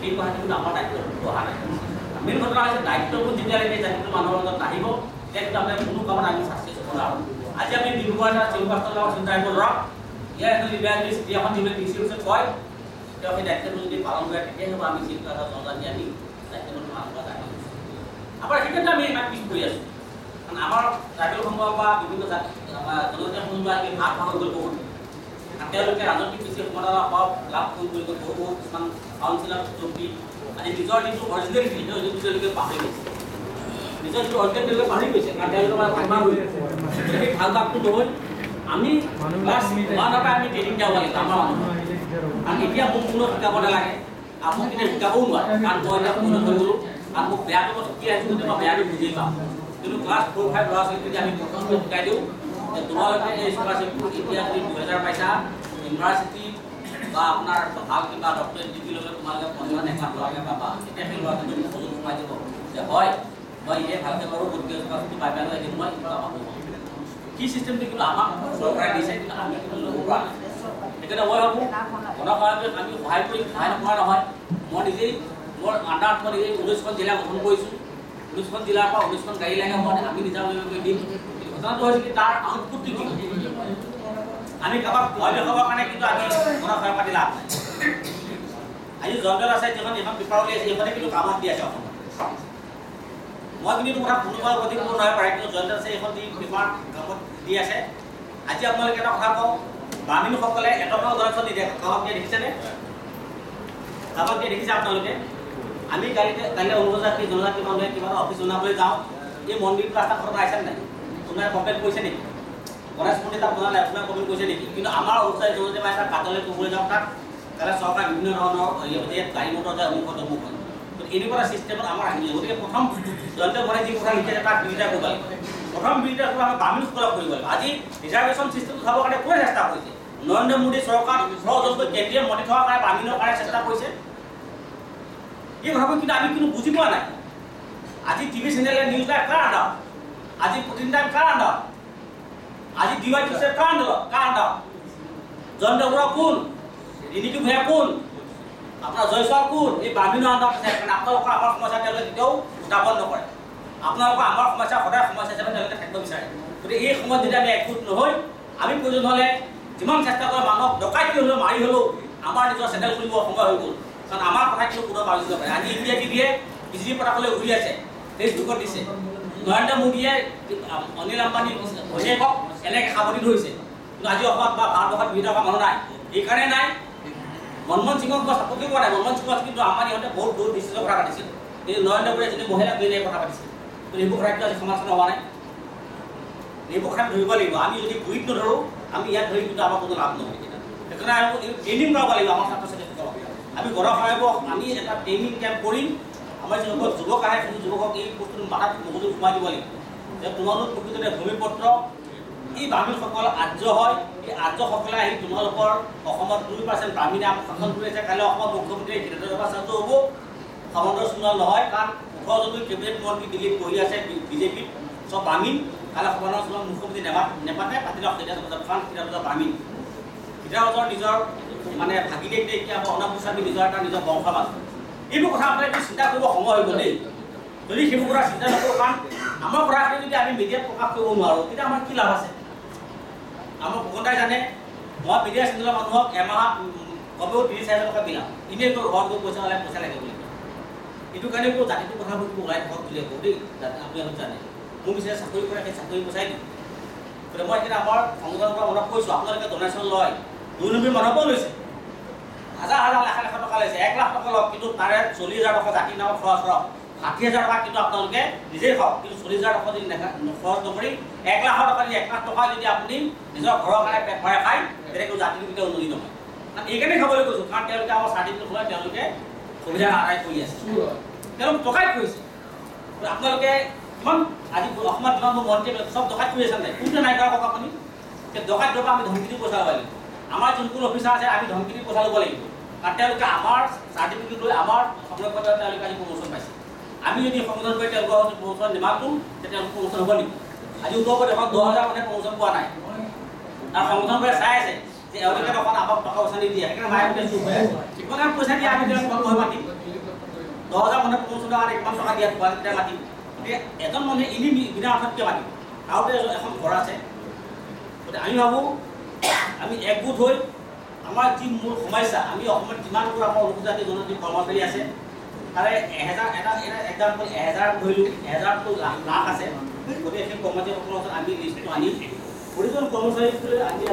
এই কথাটো কিন্তু আমাৰ দায়িত্ব অহা নাই মেইন ঘটনা হৈছে দায়িত্ববোৰ যেতিয়ালৈকে দায়িত্ব মানুহৰ লগত নাহিব তেতিয়া কিন্তু আমি কোনো কামত আমি ছাকচেছ হ'ব নোৱাৰোঁ আজি আমি ডিব্ৰুগড় এটা চিভিল লগত চিন্তা কৰিব ধৰক ইয়াৰ এজন লিবাৰেলিষ্ট এখন যিবিলাক ডি চি অফিচত কয় তেওঁ সেই দায়িত্বটো যদি পালন কৰে তেতিয়াহে হ'ব আমি চিন্তা জনজাতি আমি দায়িত্বটো পালন কৰা যায় আমাৰ সেইকাৰণে আমি ইমান পিছ পৰি আছোঁ কাৰণ আমাৰ ট্ৰাইবেল সমূহ বা বিভিন্ন জাতি জনজাতীয় সমূহ আমি ভাগ ভাগ হৈ গ'ল বহুত তেওঁলোকে ৰাজনৈতিক বেছি ক্ষমতা লাভ কৰি গ'ল বহুত কিছুমান কাউন্সিলৰ যোগী আজি নিজৰ যিটো অৰিজিনেলিটি তেওঁলোকে পাহৰি গৈছে নিজৰ যিটো অৰিজিনেলিটি পাহৰি গৈছে কাৰণ তেওঁলোকে ভাল হৈ আছে সেই ভাল ভাগটো নহয় আমি ক্লাছ 1 পৰা আমি ট্ৰেইনিং দিয়াব লাগিব আমাৰ মানুহ কাৰণ এতিয়া মোক কোনো শিকাব নালাগে আপুনি কিন্তু শিকাবও নোৱাৰে কাৰণ মই এতিয়া কোনো হৈ গ'লোঁ আৰু মোক বেয়াটো মই শিকি আছোঁ কিন্তু মই বেয়াটো বুজি পাওঁ কিন্তু ক্লাছ 4, 5 ল'ৰা ছোৱালীক যদি আমি প্ৰথমতে শিকাই দিওঁ যে তোমালোকে এই স্কলাৰশ্বিপটো এতিয়া যদি 2000 পাইছা ইউনিভাৰ্চিটি বা আপোনাৰ ভাল কিবা ডক্টৰেট ডিগ্ৰী ল'লে তোমালোকে 15 লাখ টকা পাবা তেতিয়া সেই ল'ৰা ছোৱালীক সহযোগ সোমাই দিব যে হয় মই এই ভালকৈ কৰোঁ গতিকে স্কলাৰশ্বিপটো পাই পেলাই এদিন মই পাব কি চিষ্টেমটো কিন্তু আমাক চৰকাৰে দিছে কিন্তু আমি কিন্তু ল'ব পৰা নাই সেইকাৰণে মই ভাবোঁ গণসহায়ক আমি সহায় কৰি সহায় নকৰা নহয় মই নিজেই মোৰ আণ্ডাৰত মই নিজেই 19খন জিলা গঠন কৰিছোঁ 19খন জিলাৰ পৰা 19খন গাড়ী লাগে মই আমি নিজাববীয়াকৈ দিম ঘটনাটো হৈছে কি তাৰ আউটপুটটো কি আমি কাৰোবাক ভয় দেখাবৰ কাৰণে কিন্তু আমি গণসহায়ক পাতি লাভ নাই আজি জংগল আছে যিখন এখন পেপাৰ উলিয়াইছে সেইখনে কিন্তু কামত দি আছে অসমত মই কিন্তু কথা কোনোবা অধিক কৰিব নোৱাৰে পাৰে কিন্তু জয়ন্ত আছে এইখন দি পেপাৰ কামত দি আছে আজি আপোনালোকে এটা কথা কওঁ বামীনসকলে এটকাও জনচন নিদিয়ে কামত দিয়ে দেখিছেনে কামত দিয়ে দেখিছে আপোনালোকে আমি কাইলৈ অনুজাতি জনজাতি মানুহে কিবা অফিচ বনাবলৈ যাওঁ এই মন্দিৰটো ৰাস্তা ঘৰত আহিছে নাই কোনোবাই কমপ্লেইন কৰিছে নেকি গণেশ মন্দিৰ তাত বনালে আপোনাৰ কমপ্লেইন কৰিছে নেকি কিন্তু আমাৰ অনুজাতি জনজাতি বা এটা কাটলৈ ক'বলৈ যাওঁ তাত তাৰে চৰকাৰ বিভিন্ন ধৰণৰ গাড়ী মটৰ যায় অমুক তমুক হয় এনেকুৱা চিষ্টেমত আমাৰ আহিলে গতিকে প্ৰথম জয়ন্ত মনে যি কথা লিখিছে তাত বিৰোধিতা কৰিব লাগিব প্ৰথম বিৰোধিতা কৰিব আমি বামীনসকলক কৰিব লাগিব আজি ৰিজাৰ্ভেশ্যন চিষ্টেমটো চাবৰ কাৰণে কোনে চেষ্টা কৰিছে নৰেন্দ্ৰ মোদী চৰকাৰ ১৬জনকৈ কেন্দ্ৰীয় মন্ত্ৰী থকাৰ কাৰণে বামীনৰ কাৰণে চেষ্টা কৰিছে এই কথাবোৰ কিন্তু আমি কিন্তু বুজি পোৱা নাই আজি টিভি চেনেলে নিউজ লাইভ কাৰ আণ্ডাৰত আজি প্ৰতিদিন টাইম কাৰ আণ্ডাৰত আজি ডিৱাই থৈছে কাৰ আণ্ডাৰত জয়ন্ত বৰুৱা কোন ৰিণিকী ভূঞা কোন আপোনাৰ জয়ছোৱাল কোন এই বামীনৰ আণ্ডাৰত আছে কাৰণ আপোনালোকৰ আমাৰ সমস্যা তেওঁলোকে কেতিয়াও উত্থাপন নকৰে আপোনালোকৰ আমাৰ সমস্যা সদায় সমস্যা হিচাপে তেওঁলোকে থাকিব বিচাৰে গতিকে এই সময়ত যদি আমি একগোট নহয় আমি প্ৰয়োজন হ'লে যিমান চেষ্টা কৰে মানুহক ডকাইতি হ'লেও মাৰি হ'লেও আমাৰ নিজৰ চেনেল খুলিব সময় হৈ গ'ল কাৰণ আমাৰ কথা কিন্তু কোনো পালন নকৰে আজি ইণ্ডিয়া টিভিয়ে বিজেপি পতাকালৈ ঘূৰি আছে ফেচবুকত দিছে নৰেন্দ্ৰ মোদীয়ে অনিল আম্বানী ঘৈণীয়েকক এনেকৈ সাৱটি ধৰিছে কিন্তু আজি অসমত বা ভাৰতবৰ্ষত বিভিন্ন মানুহ নাই এইকাৰণে নাই মনমোহন সিঙক মই চাপৰ্ট কৰিব নাই মনমোহন সিঙক কিন্তু আমাৰ ইহঁতে বহুত দূৰ ডিচিছৰ কথা পাতিছিল কিন্তু নৰেন্দ্ৰ মোদীয়ে এজনী মহিলাক লৈ কথা পাতিছিল কিন্তু এইবোৰ কথাটো আজি সমালোচনা হোৱা নাই এইবোৰ কথা ধৰিব লাগিব আমি যদি গুৰিত নধৰোঁ আমি ইয়াত ধৰি কিন্তু আমাৰ কোনো লাভ নহয় সেইকাৰণে আমি ট্ৰেইনিং কৰাব লাগিব আমাৰ ছাত্ৰ ছাত্ৰীসকলক আমি গণসহায়কক আমি এটা ট্ৰেইনিং কেম্প কৰিম আমাৰ যিসকল যুৱক আহে সেই যুৱকক এই বস্তুটো মাথাত মগজু সোমাই দিব লাগিব যে তোমালোক প্ৰকৃততে ভূমিপত্ৰ এই বামীনসকল আৰ্য হয় এই আৰ্যসকলে আহি তোমালোকৰ অসমত 2% ব্ৰাহ্মণে আমাক শাসন কৰি আছে কাইলৈ অসমৰ মুখ্যমন্ত্ৰী হিমন্ত বিশ্ব শৰ্মাটো হ'ব সামন্ত সোণোৱাল নহয় কাৰণ 18জনী কেবিনেট মন্ত্ৰী দিল্লীত বহি আছে বিজেপিত চব ব্ৰাহ্মণ কাইলৈ সৰ্বানন্দ সোণোৱাল মুখ্যমন্ত্ৰী নেপাতে পাতি লওক তেতিয়া কাৰণ তেতিয়া ব্ৰাহ্মণ সীতাৰাজৰ নিজৰ মানে ভাগিনীয়েক এতিয়া অৰ্ণৱ গোস্বামী নিজৰ এটা নিজৰ বংশবাদ এইবোৰ কথা আপোনালোকে চিন্তা কৰিব সময় হৈ গ'ল দেই যদি সেইবোৰ কথা চিন্তা নকৰোঁ কাৰণ আমাৰ কথাখিনি যদি আমি মিডিয়াত প্ৰকাশ কৰিব নোৱাৰোঁ তেতিয়া আমাৰ কি লাভ আছে আমাৰ ভূপেন্দ্ৰই জানে মই মিডিয়া চেনেলৰ মানুহক এমাহত কমেও ৩-৪ টকা বিলাওঁ এনেই ঘৰত গৈ পইচা লাগে বুলি এইটো কাৰণে একো জাতিটোৰ কথাবোৰ ওলাই ঘৰত বুলিয়ে কওঁ দেই আপোনালোকে জানে মোৰ বিচাৰে চাকৰি কৰে সেই চাকৰি পইচাই দিওঁ গতিকে মই সেইকাৰণে আমাৰ সংগঠনৰ পৰা মনত কৈছোঁ আপোনালোকে ডনেশ্যন লয় 2 নম্বৰ মানুহকো লৈছে হাজাৰ লাখ টকা লৈছে 1 লাখ টকা লওক কিন্তু তাৰে 40,000 টকা জাতিৰ নামত খৰচ কৰক 60,000 টকা কিন্তু আপোনালোকে নিজেই খাওক কিন্তু 40,000 টকা যদি খৰচ নকৰি 1 লাখ টকা দি 1 লাখ টকা যদি আপুনি নিজৰ ঘৰৰ কাৰণে পেট ভৰাই খায় তেতিয়া জাতিটো কেতিয়াও উন্নতি নহয় কাৰণ এইকাৰণে খাবলৈ কৈছোঁ কাৰণ তেওঁলোকে আমাৰ চাৰ্টিফিকেট খোলাই তেওঁলোকে সুবিধা আদায় কৰি আছে তেওঁলোক ডকাইত কৰিছে আপোনালোকে কিমান আজি অসমত যিমান মোৰ মন্ত্ৰী চব ডকাইত কৰি আছে নাই কোনটো নাই কৰা কওক আপুনি ডকাইত ডকা আমি ধমকি দি পইচা ল'ব লাগিব আমাৰ যোনবোৰ অফিচাৰ আছে আমি ধমকি দি পইচা ল'ব লাগিব কাৰণ তেওঁলোকে আমাৰ চাৰ্টিফিকেট লৈ আমাৰ সংৰক্ষণ তেওঁলোকে আজি প্ৰমোশ্যন পাইছে আমি যদি সংশোধন কৰি তেওঁলোকৰ প্ৰমোশ্যন নিমাতোঁ তেতিয়া তেওঁলোক প্ৰমোশ্যন হ'ব নেকি আজি উত্তৰ প্ৰদেশত 10,000 মানুহে প্ৰমোশ্যন পোৱা নাই তাৰ সংশোধন কৰি চাই আছে যে এওঁলোকে অকণ আমাক টকা পইচা নিদিয়ে সেইকাৰণে মায়ে চুপ হৈ আছে কিমান পইচা দিয়ে আমি বন্ধ মাতিম 10,000 মানুহে 15 টকা 1 টকা দিয়াত পোৱালিকেইটা মাতিম গতিকে এজন মানুহে এনেই বিনা অৰ্থতকৈ মাতিম গাঁৱতে এখন ঘৰ আছে গতিকে আমি ভাবোঁ আমি একগোট হৈ আমাৰ যি মূল সমস্যা আমি অসমত যিমানবোৰ আমাৰ অনুসূচিত জনজাতি কৰ্মচাৰী আছে তাৰে 1000 এক্সাম্পল 1000 ধৰিলোঁ 1000টো লাখ আছে গতিকে সেই কৰ্মচাৰীসকলৰ ওচৰত আমি লিষ্টটো আনি প্ৰতিজন কৰ্মচাৰীক আমি